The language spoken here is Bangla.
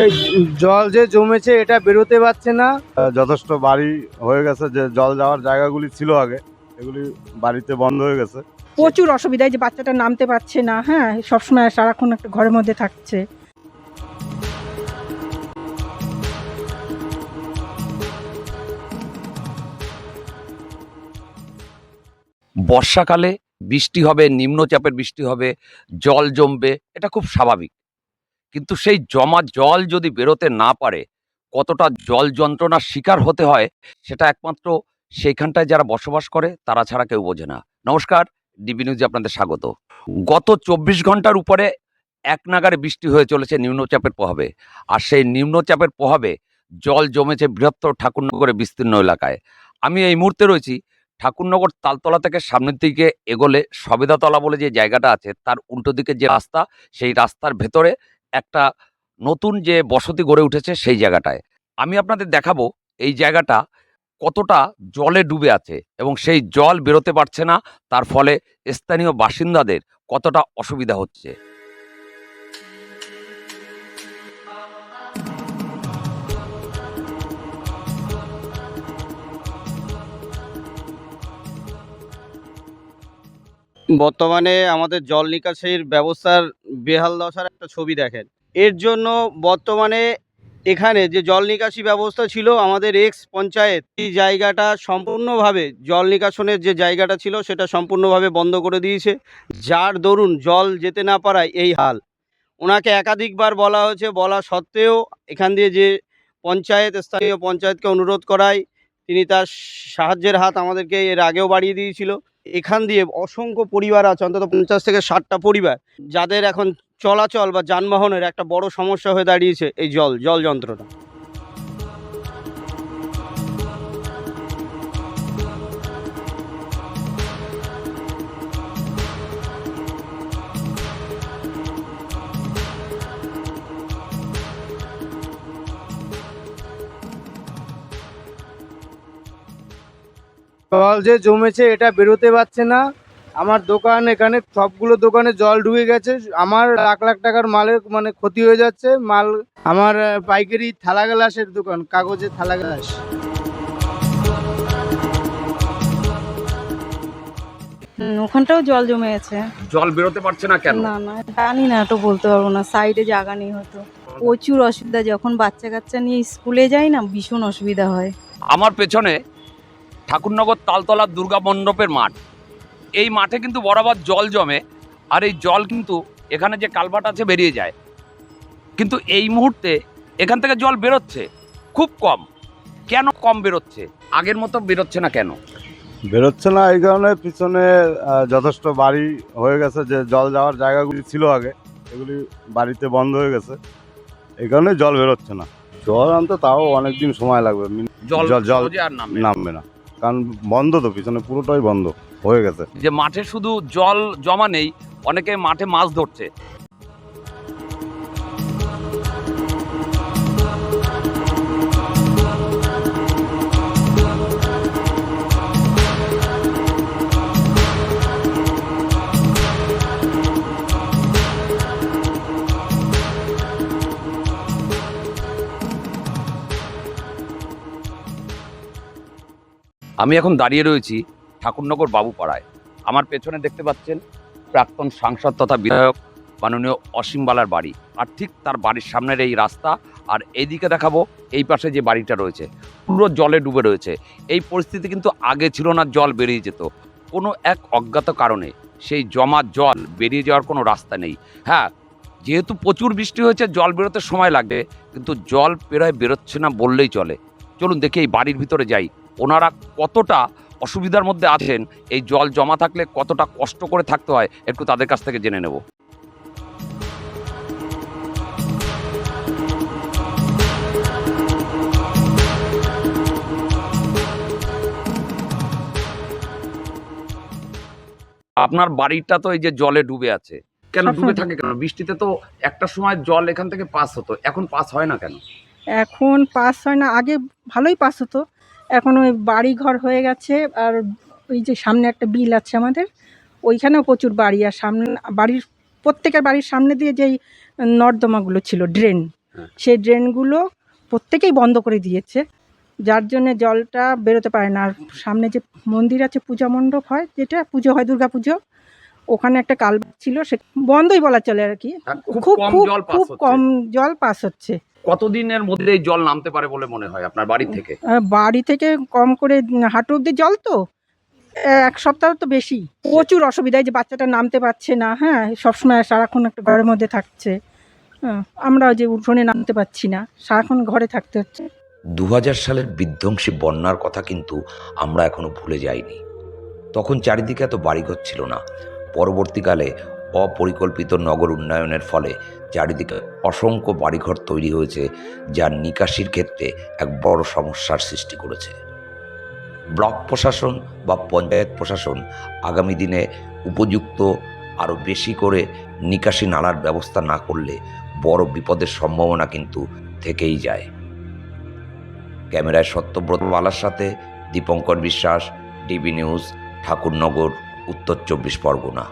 এই জল যে জমেছে এটা বেরোতে পারছে না। যথেষ্ট বাড়ি হয়ে গেছে, যে জল যাওয়ার জায়গাগুলি ছিল আগে এগুলি বাড়িতে বন্ধ হয়ে গেছে। প্রচুর অসুবিধা, যে বাচ্চাটা নামতে পারছে না, হ্যাঁ, সবসময় সারাক্ষণ একটা ঘরের মধ্যে থাকছে। বর্ষাকালে বৃষ্টি হবে, নিম্নচাপের বৃষ্টি হবে, জল জমবে, এটা খুব স্বাভাবিক। কিন্তু সেই জমা জল যদি বেরোতে না পারে, কতটা জল যন্ত্রণার শিকার হতে হয় সেটা একমাত্র সেইখানটায় যারা বসবাস করে তারা ছাড়া কেউ বোঝে না। নমস্কার, ডিবি নিউজে আপনাদের স্বাগত। গত ২৪ ঘন্টার উপরে এক নাগাড়ে বৃষ্টি হয়ে চলেছে নিম্নচাপের প্রভাবে। আর সেই নিম্নচাপের প্রভাবে জল জমেছে বৃহত্তর ঠাকুরনগরের বিস্তীর্ণ এলাকায়। আমি এই মুহূর্তে রয়েছি ঠাকুরনগর তালতলা থেকে সামনের দিকে এগোলে সবেদাতলা বলে যে জায়গাটা আছে তার উল্টো দিকে যে রাস্তা, সেই রাস্তার ভেতরে একটা নতুন যে বসতি গড়ে উঠেছে সেই জায়গাটায়। আমি আপনাদের দেখাবো এই জায়গাটা কতটা জলে ডুবে আছে এবং সেই জল বেরোতে পারছে না, তার ফলে স্থানীয় বাসিন্দাদের কতটা অসুবিধা হচ্ছে। বর্তমানে আমাদের জল নিকাশির ব্যবস্থার বেহাল দশার একটা ছবি দেখেন। এর জন্য বর্তমানে এখানে যে জল নিকাশি ব্যবস্থা ছিল আমাদের এক্স পঞ্চায়েত, এই জায়গাটা সম্পূর্ণভাবে জল নিকাশনের যে জায়গাটা ছিল সেটা সম্পূর্ণভাবে বন্ধ করে দিয়েছে, যার দরুন জল যেতে না পারায় এই হাল। ওনাকে একাধিকবার বলা হয়েছে, বলা সত্ত্বেও এখান দিয়ে যে পঞ্চায়েত, স্থানীয় পঞ্চায়েতকে অনুরোধ করায় তিনি তার সাহায্যের হাত আমাদেরকে এর আগেও বাড়িয়ে দিয়েছিল। এখান দিয়ে অসংখ্য পরিবার আছে, অন্তত ৫০ থেকে ৬০টা পরিবার, যাদের এখন চলাচল বা যানবাহনের একটা বড় সমস্যা হয়ে দাঁড়িয়েছে এই জল যন্ত্রটা। জল যে জমেছে এটা বেরোতে পারছে না। আমার দোকান, এখানে সবগুলো দোকানে জল ঢুকে গেছে। আমার লাখ লাখ টাকার মালের ক্ষতি হয়ে যাচ্ছে। মাল আমার পাইকারি থালা গ্লাসের দোকান, কাগজের থালা গ্লাস। ওখানটাও জল জমে আছে। জল বেরোতে পারছে না কেন? না না জানি না, তো বলতে পারবো না, সাইডে জায়গা নেই হয়তো। প্রচুর অসুবিধা, যখন বাচ্চা কাচ্চা নিয়ে স্কুলে যাই না, ভীষণ অসুবিধা হয়। আমার পেছনে ঠাকুরনগর তালতলা দুর্গা মণ্ডপের মাঠ। এই মাঠে কিন্তু বরাবর জল জমে, আর এই জল কিন্তু এখানে যে কালভার্ট আছে বেরিয়ে যায়। কিন্তু এই মুহূর্তে এখান থেকে জল বেরোচ্ছে খুব কম। কেন কম বেরোচ্ছে? আগের মতো বেরোচ্ছে না কেন? বেরোচ্ছে না এই কারণে, পিছনে যথেষ্ট বাড়ি হয়ে গেছে, যে জল যাওয়ার জায়গাগুলি ছিল আগে এগুলি বাড়িতে বন্ধ হয়ে গেছে, এই কারণে জল বেরোচ্ছে না। জল আনতে তাও অনেকদিন সময় লাগবে। জল জল সহজে আর নামবে না, কারণ বন্ধ তো, পিছনে পুরোটাই বন্ধ হয়ে গেছে। যে মাঠে শুধু জল জমা নেই, অনেকে মাঠে মাছ ধরছে। আমি এখন দাঁড়িয়ে রয়েছি ঠাকুরনগর বাবুপাড়ায়। আমার পেছনে দেখতে পাচ্ছেন প্রাক্তন সাংসদ তথা বিধায়ক মাননীয় অসীম বালার বাড়ি, আর ঠিক তার বাড়ির সামনের এই রাস্তা। আর এইদিকে দেখাবো এই পাশে যে বাড়িটা রয়েছে, পুরো জলে ডুবে রয়েছে। এই পরিস্থিতি কিন্তু আগে ছিল না, জল বেরিয়ে যেত। কোনো এক অজ্ঞাত কারণে সেই জমা জল বেরিয়ে যাওয়ার কোনো রাস্তা নেই। হ্যাঁ, যেহেতু প্রচুর বৃষ্টি হয়েছে, জল বেরোতে সময় লাগবে, কিন্তু জল বেরোচ্ছে না বললেই চলে। চলুন দেখি এই বাড়ির ভিতরে যাই, ওনারা কতটা অসুবিধার মধ্যে আছেন, এই জল জমা থাকলে কতটা কষ্ট করে থাকতে হয়, একটু তাদের কাছ থেকে জেনে নেব। আপনার বাড়িটা তো এই যে জলে ডুবে আছে, কেন ডুবে থাকে কেন? বৃষ্টিতে তো একটা সময় জল এখান থেকে পাস হতো, এখন পাস হয় না কেন? এখন পাস হয় না, আগে ভালোই পাস হতো। এখন ওই বাড়ি ঘর হয়ে গেছে, আর ওই যে সামনে একটা বিল আছে আমাদের, ওইখানেও প্রচুর বাড়ি। আর সামনে বাড়ির প্রত্যেকের বাড়ির সামনে দিয়ে যেই নর্দমাগুলো ছিল, ড্রেন, হ্যাঁ। সেই ড্রেনগুলো প্রত্যেকেই বন্ধ করে দিয়েছে, যার জন্য জলটা বেরোতে পারে না। আর সামনে যে মন্দির আছে, পূজা মণ্ডপ হয়, যেটা পুজো হয় দুর্গা পুজো, ওখানে একটা কালভার্ট ছিল, সে বন্ধই বলা চলে আর কি। খুব কম জল পাস খুব হচ্ছে। কম জল পাস হচ্ছে। কতদিনের মধ্যে এই জল নামতে পারে বলে মনে হয় আপনার বাড়ি থেকে? বাড়ি থেকে কম করে হাঁটু অব্দি জল তো, 1 সপ্তাহ তো বেশি। প্রচুর অসুবিধা, এই যে বাচ্চাটা নামতে পারছে না, হ্যাঁ, সবসময় সারাক্ষণ একটা ঘরের মধ্যে থাকছে। হ্যাঁ, আমরাও যে উঠোনে নামতে পারছি না, সারাক্ষণ ঘরে থাকতে হচ্ছে। 2000 সালের বিধ্বংসী বন্যার কথা কিন্তু আমরা এখনো ভুলে যাইনি। তখন চারিদিকে এত বাড়িঘর ছিল না। পরবর্তীকালে অপরিকল্পিত নগর উন্নয়নের ফলে চারিদিকে অসংখ্য বাড়িঘর তৈরি হয়েছে, যা নিকাশির ক্ষেত্রে এক বড় সমস্যার সৃষ্টি করেছে। ব্লক প্রশাসন বা পঞ্চায়েত প্রশাসন আগামী দিনে উপযুক্ত আরও বেশি করে নিকাশি নালার ব্যবস্থা না করলে বড় বিপদের সম্ভাবনা কিন্তু থেকেই যায়। ক্যামেরায় সত্যব্রত বালার সাথে দীপঙ্কর বিশ্বাস, ডিবি নিউজ, ঠাকুরনগর, উত্তর 24 পরগনা।